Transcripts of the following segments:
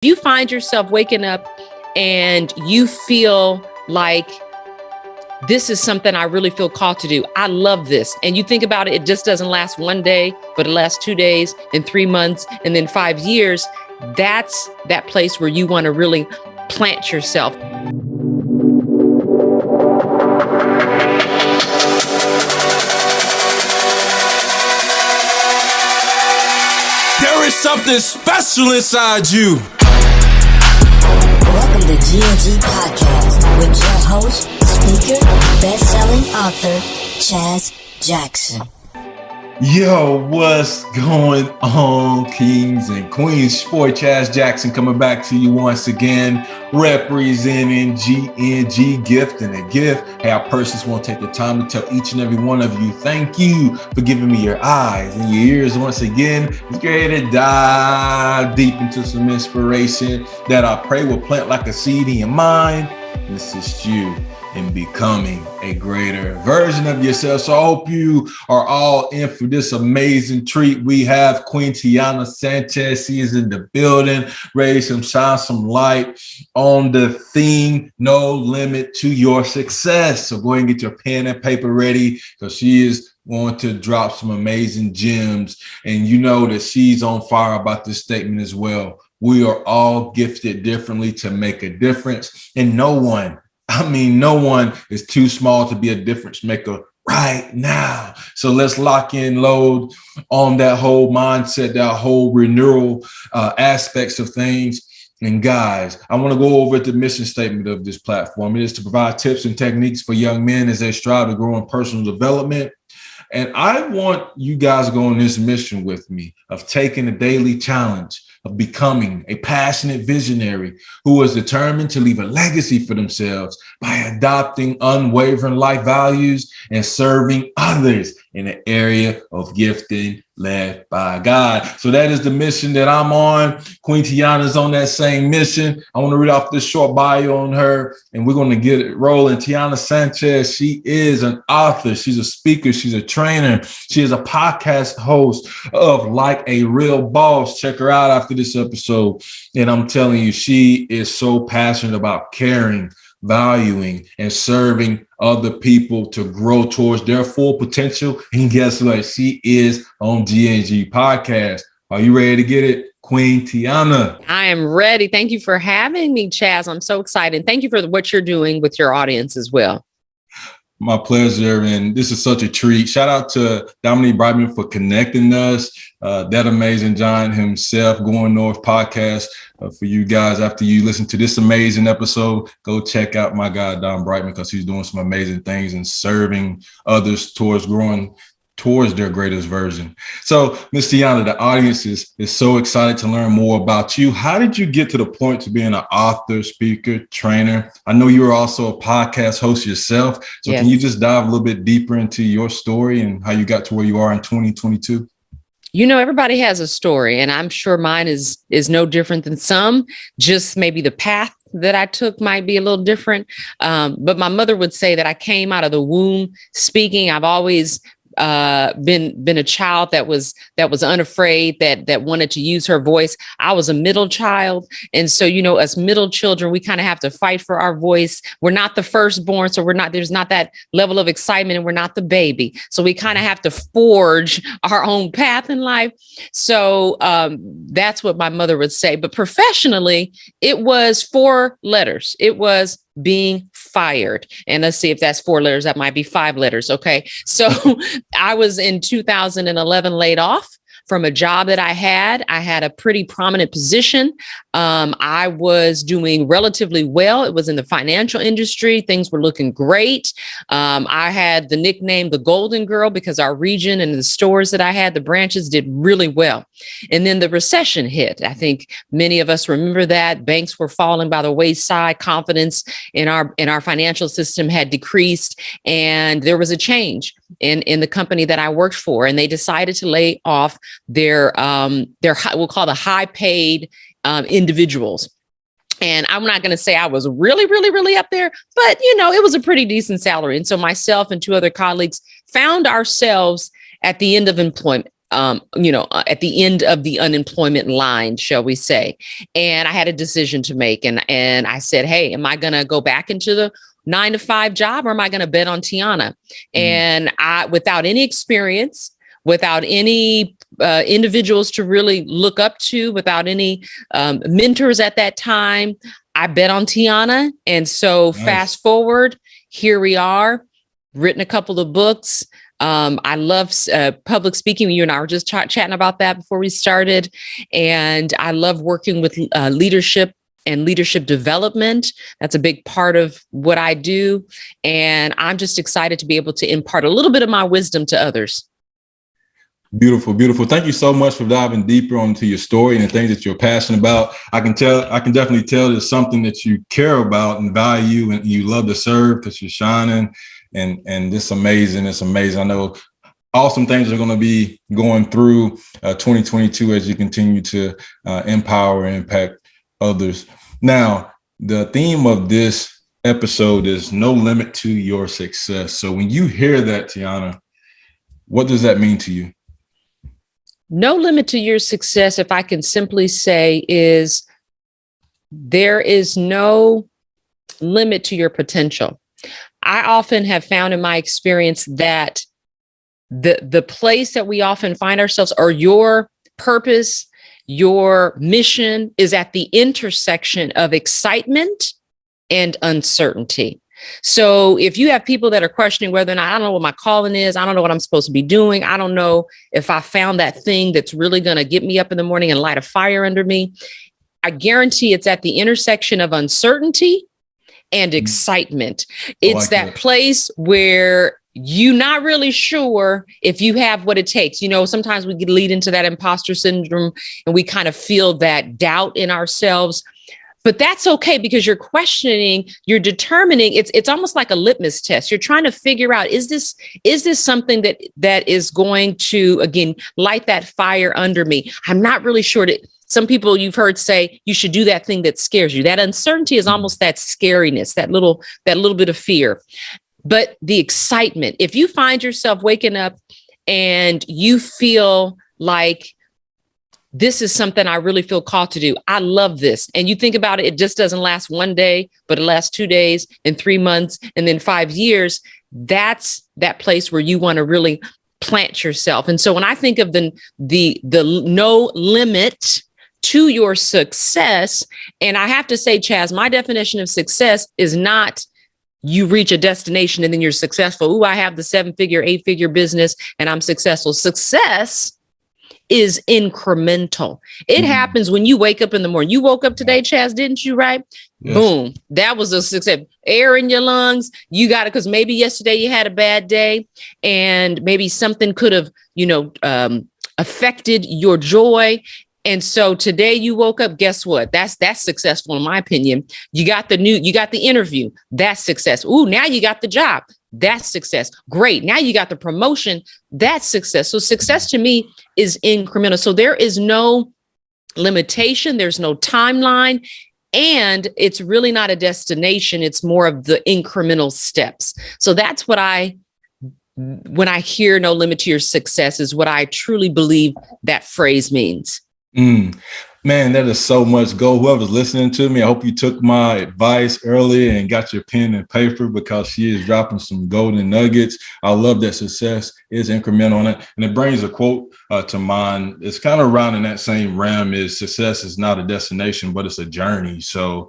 You find yourself waking up and you feel like this is something I really feel called to do. I love this. And you think about it, it just doesn't last one day, but it lasts 2 days and 3 months and then 5 years. That's that place where you want to really plant yourself. There is something special inside you. Welcome to GNG Podcast with your host, speaker, best-selling author, Chaz Jackson. Yo, what's going on, kings and queens? Boy, Chaz Jackson coming back to you once again, representing GNG Gift and a Gift. Hey, I personally want to take the time to tell each and every one of you, thank you for giving me your eyes and your ears once again. Let's get ready to dive deep into some inspiration that I pray will plant like a seed in your mind and assist you in becoming a greater version of yourself. So I hope you are all in for this amazing treat. We have Queen Tiana Sanchez. She is in the building, ready to shine some light on the theme, no limit to your success. So go ahead and get your pen and paper ready because she is going to drop some amazing gems. And you know that she's on fire about this statement as well. We are all gifted differently to make a difference, and no one is too small to be a difference maker right now. So let's lock in, load on that whole mindset, that whole renewal aspects of things. And guys, I want to go over the mission statement of this platform. It is to provide tips and techniques for young men as they strive to grow in personal development. And I want you guys to go on this mission with me of taking a daily challenge of becoming a passionate visionary who is determined to leave a legacy for themselves by adopting unwavering life values and serving others in an area of gifting led by God. So that is the mission that I'm on. Queen Tiana's on that same mission. I want to read off this short bio on her, and we're going to get it rolling. Tiana Sanchez, she is an author. She's a speaker. She's a trainer. She is a podcast host of Like a Real Boss. Check her out after this episode. And I'm telling you, she is so passionate about caring, valuing, and serving other people to grow towards their full potential. And guess what? She is on GNG Podcast. Are you ready to get it, Queen Tiana? I am ready. Thank you for having me, Chaz. I'm so excited. Thank you for what you're doing with your audience as well. My pleasure. And this is such a treat. Shout out to Dominique Brightman for connecting us. That amazing giant himself, Going North podcast. For you guys, after you listen to this amazing episode, go check out my guy, Dom Brightman, because he's doing some amazing things and serving others towards growing towards their greatest version. So, Ms. Tiana, the audience is so excited to learn more about you. How did you get to the point to being an author, speaker, trainer? I know you were also a podcast host yourself. So Yes. Can you just dive a little bit deeper into your story and how you got to where you are in 2022? You know, everybody has a story, and I'm sure mine is no different than some. Just maybe the path that I took might be a little different. But my mother would say that I came out of the womb speaking. I've always been a child that was unafraid, that wanted to use her voice. I was a middle child. And so, you know, as middle children, we kind of have to fight for our voice. We're not the firstborn. So there's not that level of excitement, and we're not the baby. So we kind of have to forge our own path in life. So that's what my mother would say. But professionally, it was 4 letters. It was being fired. And let's see if that's 4 letters. That might be 5 letters. Okay. So I was in 2011 laid off from a job that I had. I had a pretty prominent position. I was doing relatively well. It was in the financial industry. Things were looking great. I had the nickname, the Golden Girl, because our region and the stores that I had, the branches did really well. And then the recession hit. I think many of us remember that. Banks were falling by the wayside. Confidence in our financial system had decreased. And there was a change in the company that I worked for. And they decided to lay off their we'll call the high paid individuals. And I'm not going to say I was really, really, really up there, but, you know, it was a pretty decent salary. And so myself and 2 other colleagues found ourselves at the end of employment. at the end of the unemployment line, shall we say. And I had a decision to make. And I said, hey, am I going to go back into the 9-to-5 job, or am I going to bet on Tiana? And without any experience, without any individuals to really look up to, without any mentors at that time, I bet on Tiana. And so fast forward, here we are, written a couple of books. I love public speaking. You and I were just chatting about that before we started. And I love working with leadership and leadership development. That's a big part of what I do. And I'm just excited to be able to impart a little bit of my wisdom to others. Beautiful, beautiful. Thank you so much for diving deeper onto your story and the things that you're passionate about. I can definitely tell there's something that you care about and value, and you love to serve because you're shining. And it's amazing. It's amazing. I know awesome things are going to be going through 2022 as you continue to empower and impact others. Now, the theme of this episode is no limit to your success. So when you hear that, Tiana, what does that mean to you? No limit to your success, if I can simply say, is there is no limit to your potential. I often have found in my experience that the place that we often find ourselves, or your purpose, your mission, is at the intersection of excitement and uncertainty. So if you have people that are questioning whether or not, I don't know what my calling is, I don't know what I'm supposed to be doing, I don't know if I found that thing that's really going to get me up in the morning and light a fire under me, I guarantee it's at the intersection of uncertainty and excitement. It's that place where you're not really sure if you have what it takes. Sometimes we could lead into that imposter syndrome and we kind of feel that doubt in ourselves. But that's okay, because you're questioning, you're determining. It's almost like a litmus test. You're trying to figure out, is this something that is going to, again, light that fire under me? I'm not really sure. Some people you've heard say you should do that thing that scares you. That uncertainty is almost that scariness, that little bit of fear. But the excitement, if you find yourself waking up and you feel like, this is something I really feel called to do, I love this. And you think about it, it just doesn't last one day, but it lasts 2 days and 3 months and then 5 years. That's that place where you want to really plant yourself. And so when I think of the no limit to your success, and I have to say, Chaz, my definition of success is not you reach a destination and then you're successful. Ooh, I have the 7-figure, 8-figure business and I'm successful. Success is incremental. It happens when you wake up in the morning. You woke up today, Chaz, didn't you? Right? Yes. Boom. That was a success. Air in your lungs. You got it. Because maybe yesterday you had a bad day and maybe something could have, affected your joy. And so today you woke up, guess what? That's successful in my opinion. You got the interview. That's success. Ooh, now you got the job. That's success. Great. Now you got the promotion. That's success. So success to me is incremental. So there is no limitation. There's no timeline. And it's really not a destination. It's more of the incremental steps. So that's what when I hear no limit to your success, is what I truly believe that phrase means. Man, that is so much gold. Whoever's listening to me, I hope you took my advice earlier and got your pen and paper, because she is dropping some golden nuggets. I love that success is incremental on it. And it brings a quote to mind. It's kind of around in that same realm, is success is not a destination, but it's a journey. So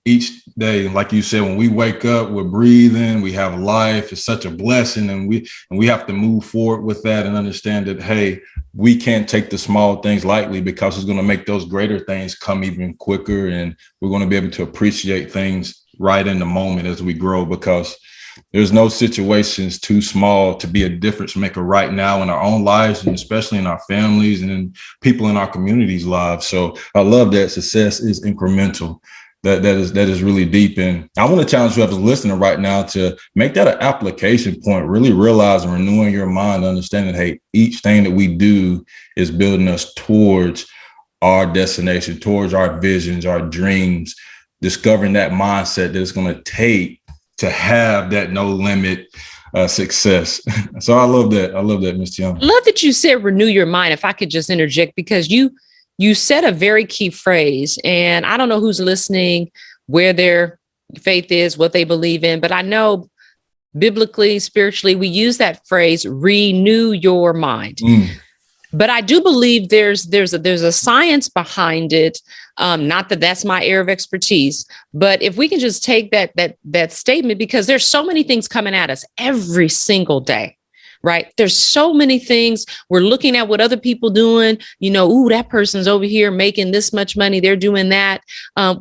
each day, like you said, when we wake up, we're breathing, we have life. It's such a blessing. And we have to move forward with that and understand that, hey, we can't take the small things lightly, because it's going to make those greater things come even quicker. And we're going to be able to appreciate things right in the moment as we grow, because there's no situations too small to be a difference maker right now in our own lives, and especially in our families and in people in our communities' lives. So I love that success is incremental. That is really deep. And I want to challenge you as a listener right now to make that an application point, really realizing, renewing your mind, understanding, hey, each thing that we do is building us towards our destination, towards our visions, our dreams, discovering that mindset that it's going to take to have that no limit success. So I love that. I love that, Ms. Tiana. Love that you said renew your mind. If I could just interject, because you said a very key phrase, and I don't know who's listening, where their faith is, what they believe in, but I know biblically, spiritually, we use that phrase, renew your mind. But I do believe there's a science behind it. Not that that's my area of expertise, but if we can just take that statement, because there's so many things coming at us every single day, right? There's so many things. We're looking at what other people doing, ooh, that person's over here making this much money. They're doing that.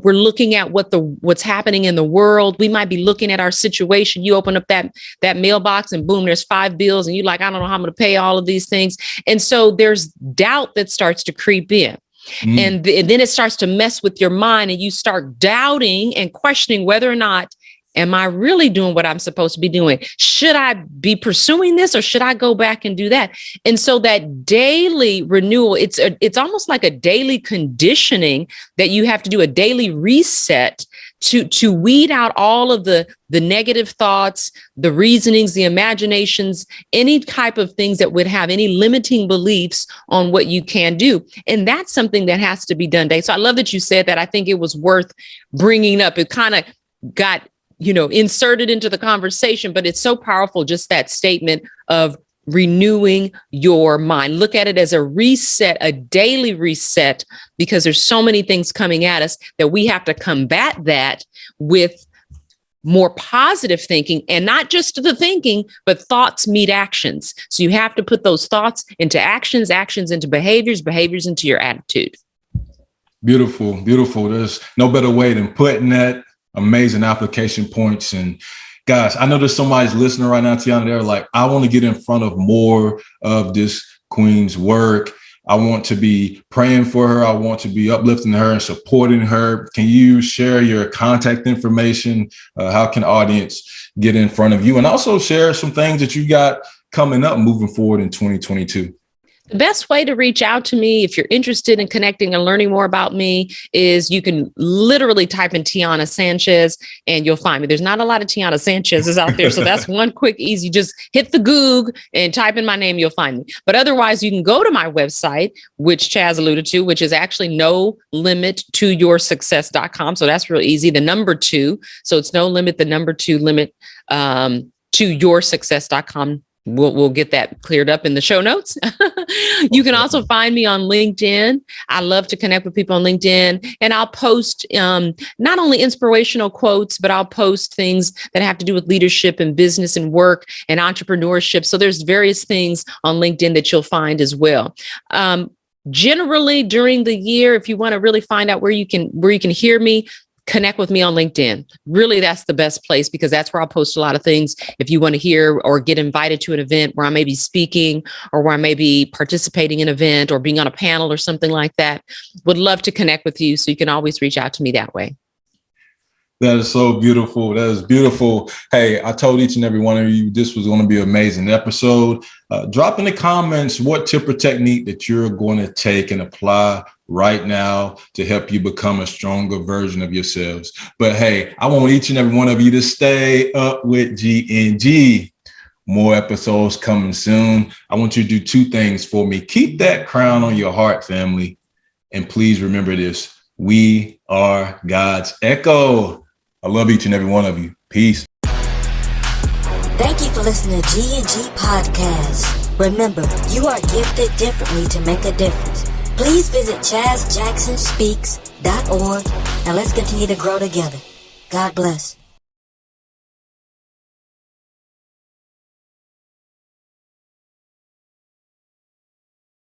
We're looking at what's happening in the world. We might be looking at our situation. You open up that mailbox and boom, there's 5 bills and you're like, I don't know how I'm going to pay all of these things. And so there's doubt that starts to creep in. And then it starts to mess with your mind and you start doubting and questioning whether or not, am I really doing what I'm supposed to be doing? Should I be pursuing this or should I go back and do that? And so that daily renewal, it's almost like a daily conditioning that you have to do, a daily reset to weed out all of the negative thoughts, the reasonings, the imaginations, any type of things that would have any limiting beliefs on what you can do. And that's something that has to be done daily. So I love that you said that. I think it was worth bringing up. It kind of got inserted into the conversation, but it's so powerful, just that statement of renewing your mind. Look at it as a reset, a daily reset, because there's so many things coming at us that we have to combat that with more positive thinking, and not just the thinking, but thoughts meet actions. So you have to put those thoughts into actions, actions into behaviors, behaviors into your attitude. Beautiful, beautiful. There's no better way than putting that. Amazing application points. And guys, I know there's somebody's listening right now, Tiana. They're like, I want to get in front of more of this queen's work. I want to be praying for her. I want to be uplifting her and supporting her. Can you share your contact information? How can audience get in front of you? And also share some things that you got coming up moving forward in 2022. The best way to reach out to me, if you're interested in connecting and learning more about me, is you can literally type in Tiana Sanchez and you'll find me. There's not a lot of Tiana Sanchez's out there. So that's one quick, easy, just hit the Google and type in my name, you'll find me. But otherwise, you can go to my website, which Chaz alluded to, which is actually nolimittoyoursuccess.com. So that's real easy. The number 2. So it's no limit, the number 2 limit to yoursuccess.com. We'll get that cleared up in the show notes. You can also find me on LinkedIn. I love to connect with people on LinkedIn, and I'll post not only inspirational quotes, but I'll post things that have to do with leadership and business and work and entrepreneurship. So there's various things on LinkedIn that you'll find as well. Generally during the year, if you want to really find out where you can hear me, connect with me on LinkedIn. Really, that's the best place, because that's where I'll post a lot of things. If you want to hear or get invited to an event where I may be speaking or where I may be participating in an event or being on a panel or something like that, would love to connect with you. So you can always reach out to me that way. That is so beautiful. That is beautiful. Hey, I told each and every one of you this was going to be an amazing episode. Drop in the comments what tip or technique that you're going to take and apply right now to help you become a stronger version of yourselves. But hey, I want each and every one of you to stay up with GNG. More episodes coming soon. I want you to do 2 things for me. Keep that crown on your heart, family. And please remember this. We are God's echo. I love each and every one of you. Peace. Thank you for listening to GNG Podcast. Remember, you are gifted differently to make a difference. Please visit ChazJacksonSpeaks.org and let's continue to grow together. God bless.